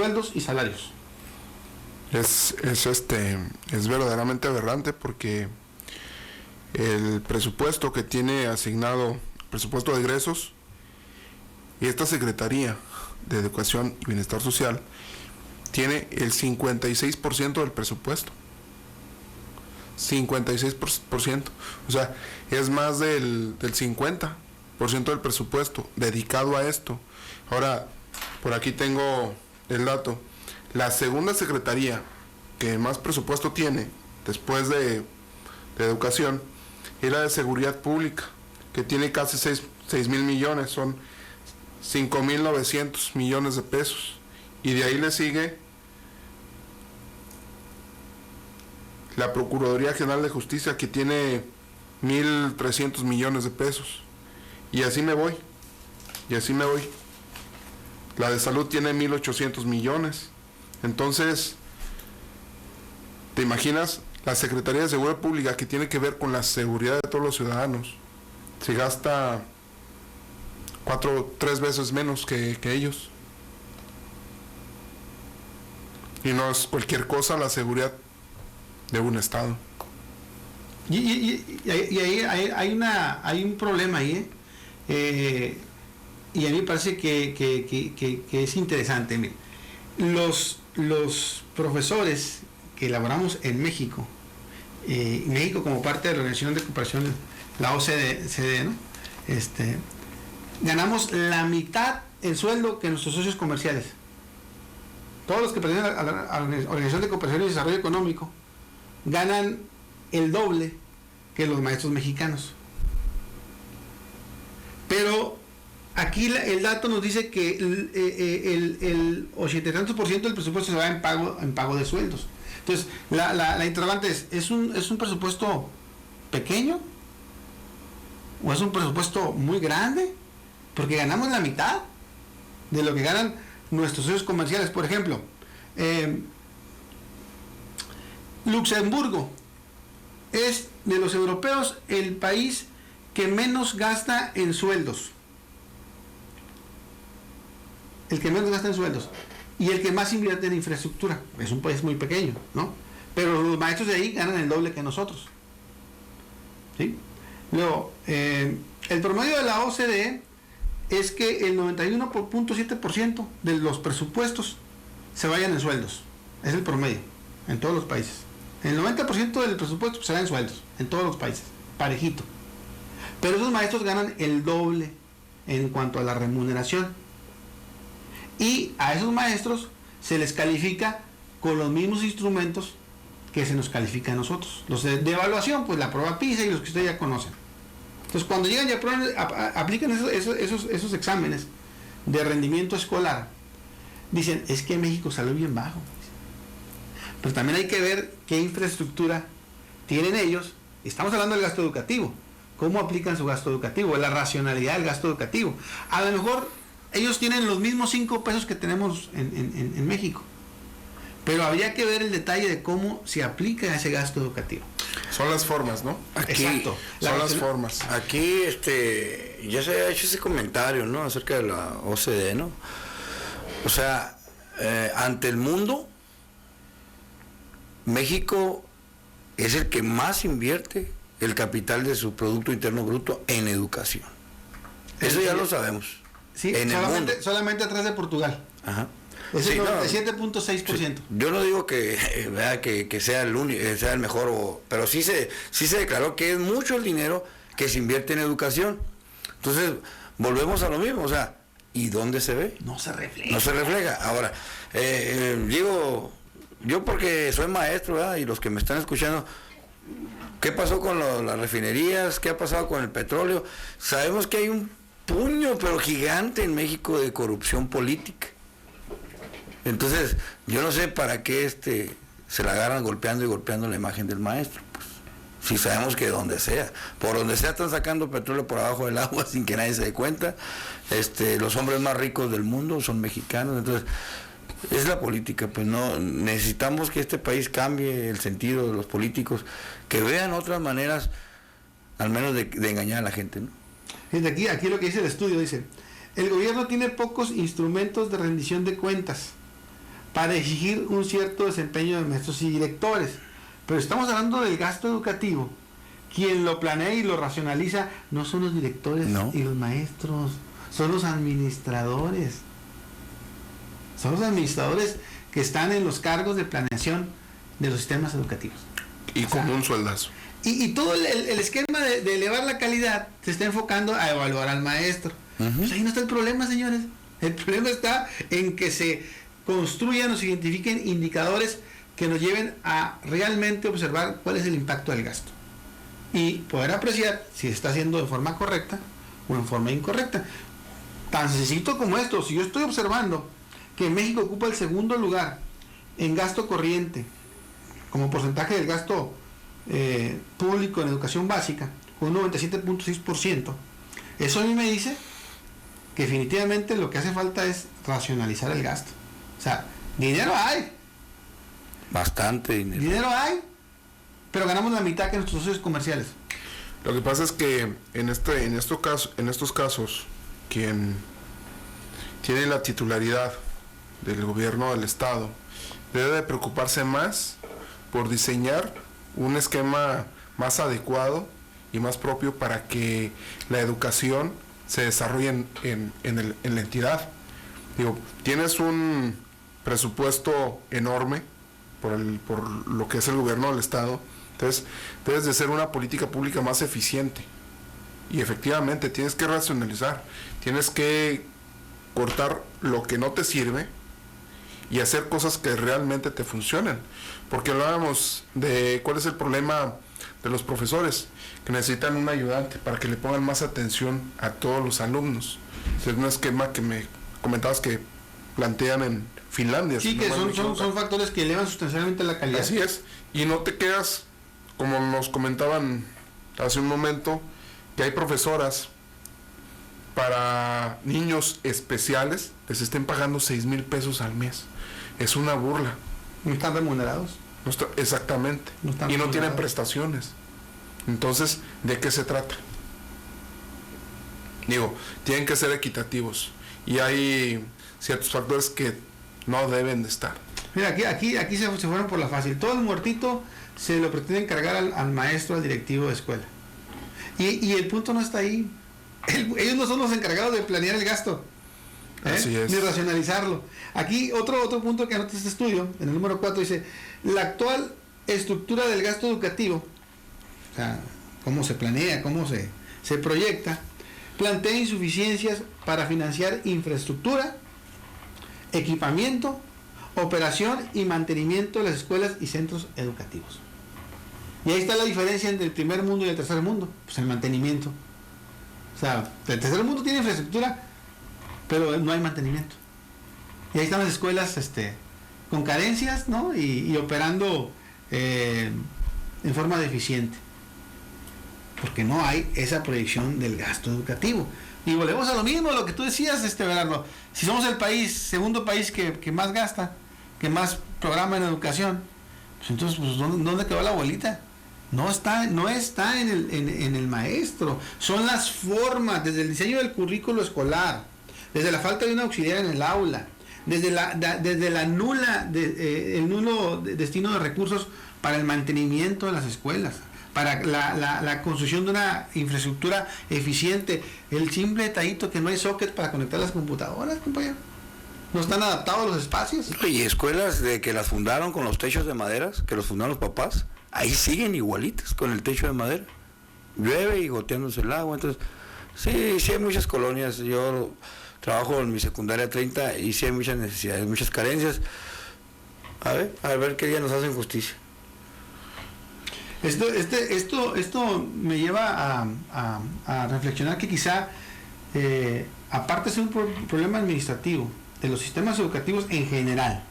sueldos y salarios. Es verdaderamente aberrante porque el presupuesto que tiene asignado, presupuesto de egresos, y esta Secretaría de Educación y Bienestar Social tiene el 56% del presupuesto. 56%. O sea, es más del 50% del presupuesto dedicado a esto. Ahora, por aquí tengo el dato. La segunda secretaría que más presupuesto tiene después de educación es la de seguridad pública, que tiene casi 6,000 millones, son 5,900 millones de pesos. Y de ahí le sigue la Procuraduría General de Justicia, que tiene 1,300 millones de pesos. Y así me voy. La de salud tiene 1,800 millones. Entonces, ¿te imaginas? La Secretaría de Seguridad Pública, que tiene que ver con la seguridad de todos los ciudadanos, se gasta 3 veces menos que ellos. Y no es cualquier cosa la seguridad de un estado. Y ahí hay un problema ahí, y a mí me parece que es interesante. Mire, los profesores que elaboramos en México como parte de la Organización de Cooperación, la OCDE, ¿no? Ganamos la mitad en sueldo que nuestros socios comerciales. Todos los que pertenecen a la Organización de Cooperación y Desarrollo Económico ganan el doble que los maestros mexicanos. Pero aquí el dato nos dice que el 80 y tantos % del presupuesto se va en pago de sueldos. Entonces, la interrogante ¿es un presupuesto pequeño? ¿O es un presupuesto muy grande? Porque ganamos la mitad de lo que ganan nuestros socios comerciales. Por ejemplo, Luxemburgo es de los europeos el país que menos gasta en sueldos. El que menos gasta en sueldos. Y el que más invierte en infraestructura. Es un país muy pequeño, ¿no? Pero los maestros de ahí ganan el doble que nosotros. ¿Sí? Luego, el promedio de la OCDE es que el 91.7% de los presupuestos se vayan en sueldos. Es el promedio en todos los países. El 90% del presupuesto se va en sueldos en todos los países, parejito. Pero esos maestros ganan el doble en cuanto a la remuneración. Y a esos maestros se les califica con los mismos instrumentos que se nos califica a nosotros. Los de evaluación, pues la prueba PISA y los que ustedes ya conocen. Entonces, cuando llegan y aplican esos exámenes de rendimiento escolar, dicen, es que México salió bien bajo. Pero también hay que ver qué infraestructura tienen ellos. Estamos hablando del gasto educativo. ¿Cómo aplican su gasto educativo? La racionalidad del gasto educativo. A lo mejor ellos tienen los mismos 5 pesos que tenemos en México. Pero habría que ver el detalle de cómo se aplica ese gasto educativo. Son las formas, ¿no? Aquí, exacto. Son las formas. Aquí ya se ha hecho ese comentario, ¿no? Acerca de la OCDE, ¿no? O sea, ante el mundo, México es el que más invierte el capital de su Producto Interno Bruto en educación. Eso ya lo sabemos. Sí, solamente atrás de Portugal. Ajá. Es Sí, el no, 97.6%. sí. Yo no digo que sea el único, sea el mejor, pero sí se declaró que es mucho el dinero que se invierte en educación. Entonces, volvemos a lo mismo, o sea, ¿y dónde se ve? No se refleja. No se refleja. Ahora, digo, yo porque soy maestro, ¿verdad? Y los que me están escuchando, ¿qué pasó con las refinerías? ¿Qué ha pasado con el petróleo? Sabemos que hay un puño, pero gigante en México de corrupción política. Entonces, yo no sé para qué se la agarran golpeando y golpeando la imagen del maestro. Pues, si sabemos que por donde sea están sacando petróleo por abajo del agua sin que nadie se dé cuenta. Los hombres más ricos del mundo son mexicanos. Entonces, es la política, pues no necesitamos que este país cambie el sentido de los políticos, que vean otras maneras, al menos de engañar a la gente, ¿no? Fíjate, aquí lo que dice el estudio, dice, el gobierno tiene pocos instrumentos de rendición de cuentas, para exigir un cierto desempeño de maestros y directores. Pero estamos hablando del gasto educativo. Quien lo planea y lo racionaliza no son los directores y los maestros, son los administradores. Son los administradores que están en los cargos de planeación de los sistemas educativos. Y con un sueldazo. Y todo el esquema de elevar la calidad se está enfocando a evaluar al maestro. Pues ahí no está el problema, señores. El problema está en que se construyan o se identifiquen indicadores que nos lleven a realmente observar cuál es el impacto del gasto y poder apreciar si se está haciendo de forma correcta o en forma incorrecta. Tan sencillo como esto: si yo estoy observando que México ocupa el segundo lugar en gasto corriente como porcentaje del gasto público en educación básica, con un 97.6%, eso a mí me dice que definitivamente lo que hace falta es racionalizar el gasto. O sea, dinero hay. Bastante dinero. Dinero hay, pero ganamos la mitad que nuestros socios comerciales. Lo que pasa es que en estos casos, quien tiene la titularidad del gobierno del estado debe de preocuparse más por diseñar un esquema más adecuado y más propio para que la educación se desarrolle en la entidad. Digo, tienes un presupuesto enorme por lo que es el gobierno del estado, entonces debes de ser una política pública más eficiente y efectivamente tienes que racionalizar, tienes que cortar lo que no te sirve y hacer cosas que realmente te funcionen, porque hablábamos de cuál es el problema de los profesores, que necesitan un ayudante para que le pongan más atención a todos los alumnos. Es un esquema que me comentabas que plantean en Finlandia. Sí, que son factores que elevan sustancialmente la calidad. Así es, y no te quedas, como nos comentaban hace un momento, que hay profesoras para niños especiales, les estén pagando 6,000 pesos al mes. Es una burla. No están remunerados. Exactamente. Y no tienen prestaciones. Entonces, ¿de qué se trata? Digo, tienen que ser equitativos. Y hay ciertos factores que no deben de estar. Mira, aquí se fueron por la fácil. Todo el muertito se lo pretenden cargar al maestro, al directivo de escuela. Y el punto no está ahí. Ellos no son los encargados de planear el gasto. Así es. Ni racionalizarlo. Aquí otro punto que anota este estudio, en el número 4, dice: la actual estructura del gasto educativo, o sea, cómo se planea, cómo se proyecta, plantea insuficiencias para financiar infraestructura, equipamiento, operación y mantenimiento de las escuelas y centros educativos. Y ahí está la diferencia entre el primer mundo y el tercer mundo, pues el mantenimiento. O sea, el tercer mundo tiene infraestructura, pero no hay mantenimiento. Y ahí están las escuelas con carencias, ¿no? Y operando en forma deficiente. Porque no hay esa proyección del gasto educativo. Y volvemos a lo mismo, lo que tú decías, Bernardo. Si somos el segundo país que más gasta, que más programa en educación, pues entonces, pues, ¿dónde quedó la bolita? No está en el maestro. Son las formas, desde el diseño del currículo escolar, desde la falta de un auxiliar en el aula, desde el nulo destino de recursos para el mantenimiento de las escuelas, para la construcción de una infraestructura eficiente, el simple detallito que no hay socket para conectar las computadoras, compañero. No están adaptados los espacios. Y escuelas de que las fundaron con los techos de maderas, que los fundaron los papás, ahí siguen igualitas con el techo de madera. Llueve y goteándose el agua. Entonces, sí hay muchas colonias. Yo trabajo en mi secundaria 30 y sí hay muchas necesidades, muchas carencias. A ver qué día nos hacen justicia. Esto me lleva a reflexionar que quizá, aparte de ser un problema administrativo de los sistemas educativos en general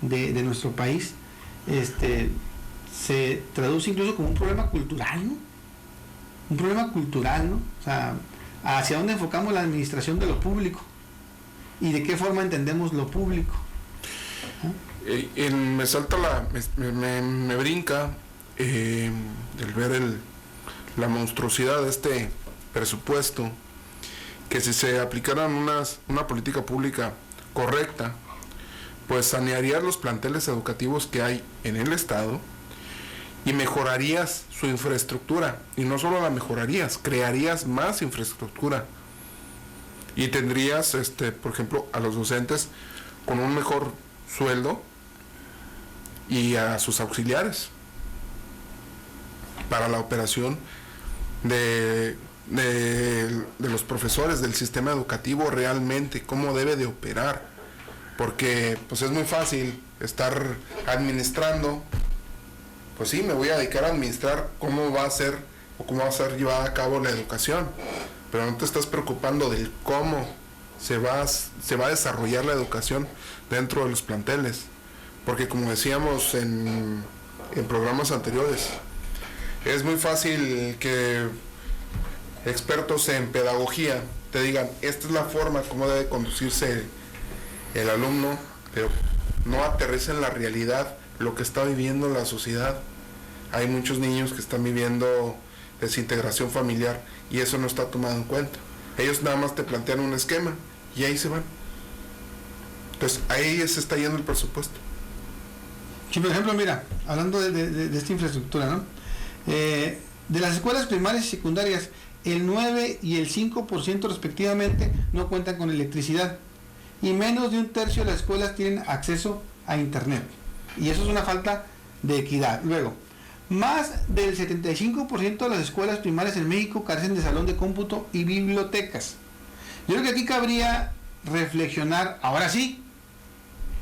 de nuestro país, se traduce incluso como un problema cultural, ¿no? Un problema cultural, ¿no? O sea, hacia dónde enfocamos la administración de lo público y de qué forma entendemos lo público. Me salta me brinca el ver la monstruosidad de este presupuesto, que si se aplicaran una política pública correcta, pues sanearías los planteles educativos que hay en el estado y mejorarías su infraestructura. Y no solo la mejorarías, crearías más infraestructura. Y tendrías, por ejemplo, a los docentes con un mejor sueldo y a sus auxiliares para la operación de los profesores, del sistema educativo realmente, cómo debe de operar. Porque pues es muy fácil estar administrando, pues sí, me voy a dedicar a administrar cómo va a ser o cómo va a ser llevada a cabo la educación, pero no te estás preocupando del cómo se va a desarrollar la educación dentro de los planteles. Porque como decíamos en programas anteriores, es muy fácil que expertos en pedagogía te digan, esta es la forma como debe conducirse el alumno, pero no aterriza en la realidad lo que está viviendo la sociedad. Hay muchos niños que están viviendo desintegración familiar y eso no está tomado en cuenta. Ellos nada más te plantean un esquema y ahí se van. Entonces ahí se está yendo el presupuesto. Sí, por ejemplo, mira, hablando de esta infraestructura, ¿no? De las escuelas primarias y secundarias, el 9 y el 5% respectivamente no cuentan con electricidad y menos de un tercio de las escuelas tienen acceso a internet, y eso es una falta de equidad. Luego, más del 75% de las escuelas primarias en México carecen de salón de cómputo y bibliotecas. Yo creo que aquí cabría reflexionar, ahora sí,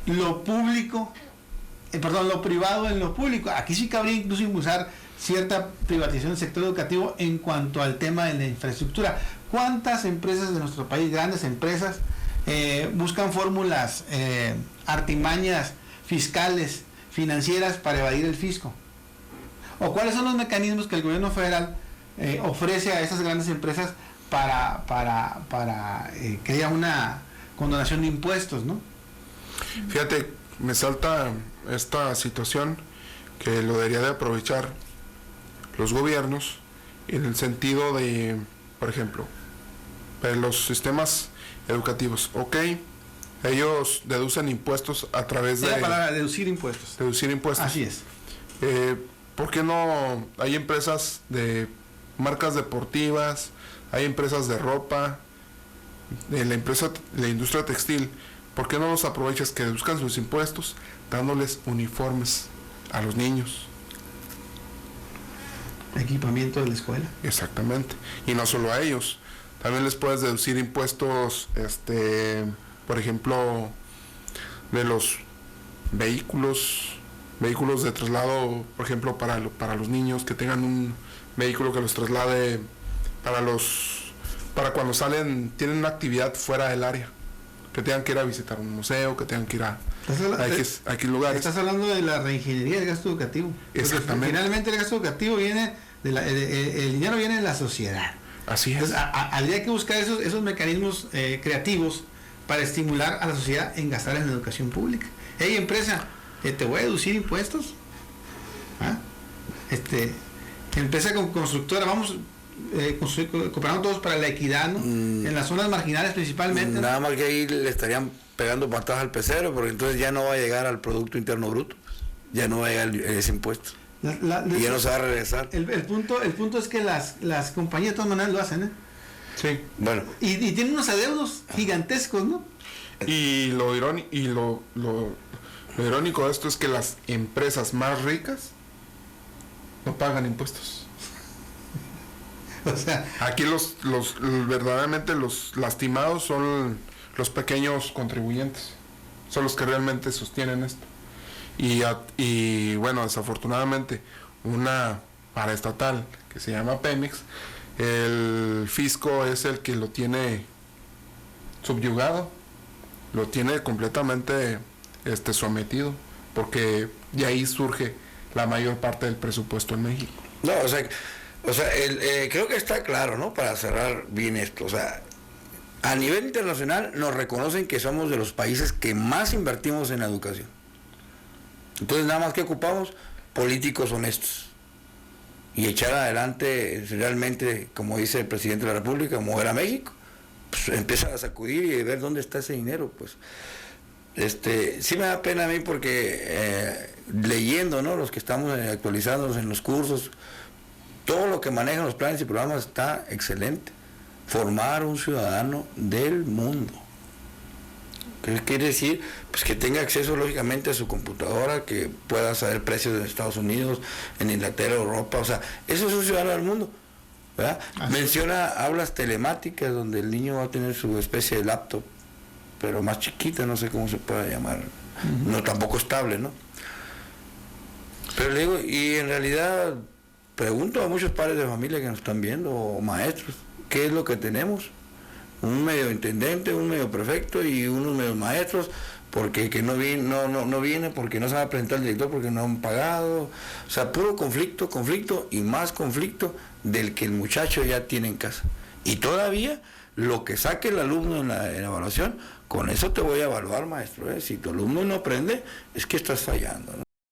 lo privado en lo público. Aquí sí cabría incluso impulsar cierta privatización del sector educativo en cuanto al tema de la infraestructura. ¿Cuántas empresas de nuestro país, grandes empresas, buscan fórmulas, artimañas fiscales, financieras para evadir el fisco? ¿O cuáles son los mecanismos que el gobierno federal ofrece a esas grandes empresas para que haya una condonación de impuestos, ¿no? Fíjate, me salta esta situación que lo debería de aprovechar los gobiernos en el sentido de, por ejemplo, los sistemas educativos, ellos deducen impuestos a través de... la palabra, deducir impuestos. Deducir impuestos. Así es. ¿Por qué no hay empresas de marcas deportivas, hay empresas de ropa, de la industria textil? ¿Por qué no los aprovechas que deduzcan sus impuestos dándoles uniformes a los niños? Equipamiento de la escuela. Exactamente. Y no solo a ellos. También les puedes deducir impuestos, por ejemplo, de los vehículos de traslado, por ejemplo, para los niños, que tengan un vehículo que los traslade para cuando tienen una actividad fuera del área, que tengan que ir a visitar un museo, que tengan que ir a X lugares. Estás hablando de la reingeniería del gasto educativo. Exactamente. Finalmente el gasto educativo viene el dinero viene de la sociedad. Así es. Entonces, habría que buscar esos mecanismos creativos para estimular a la sociedad en gastar en la educación pública. Hey, empresa, te voy a deducir impuestos. Empresa constructora, vamos cooperando todos para la equidad, ¿no? En las zonas marginales principalmente. Nada más que ahí le estarían pegando patadas al pecero, porque entonces ya no va a llegar al Producto Interno Bruto, ya no va a llegar ese impuesto. Y ya no se va a regresar. El punto es que las compañías de todas maneras lo hacen, Sí. Bueno. Y tienen unos adeudos gigantescos, ¿no? Y lo irónico de esto es que las empresas más ricas no pagan impuestos. O sea, aquí verdaderamente los lastimados son los pequeños contribuyentes, son los que realmente sostienen esto. Y bueno, desafortunadamente, una paraestatal que se llama Pemex, el fisco es el que lo tiene subyugado, lo tiene completamente sometido, porque de ahí surge la mayor parte del presupuesto en México. No, creo que está claro, ¿no? Para cerrar bien esto, a nivel internacional nos reconocen que somos de los países que más invertimos en la educación. Entonces nada más que ocupamos políticos honestos y echar adelante realmente, como dice el presidente de la República, mover a México, pues empieza a sacudir y ver dónde está ese dinero, pues. sí me da pena a mí porque leyendo, ¿no? Los que estamos actualizándonos en los cursos, todo lo que manejan los planes y programas está excelente. Formar un ciudadano del mundo. ¿Qué quiere decir? Pues que tenga acceso lógicamente a su computadora, que pueda saber precios en Estados Unidos, en Inglaterra, Europa, o sea, eso es un ciudadano del mundo, ¿verdad? Menciona aulas telemáticas donde el niño va a tener su especie de laptop, pero más chiquita, no sé cómo se puede llamar, no tampoco estable, ¿no? Pero le digo, y en realidad pregunto a muchos padres de familia que nos están viendo, o maestros, ¿qué es lo que tenemos? Un medio intendente, un medio prefecto y unos medios maestros, porque que no viene, porque no se va a presentar el director, porque no han pagado. O sea, puro conflicto, conflicto y más conflicto del que el muchacho ya tiene en casa. Y todavía lo que saque el alumno en la evaluación, con eso te voy a evaluar, maestro. Si tu alumno no aprende, es que estás fallando, ¿no?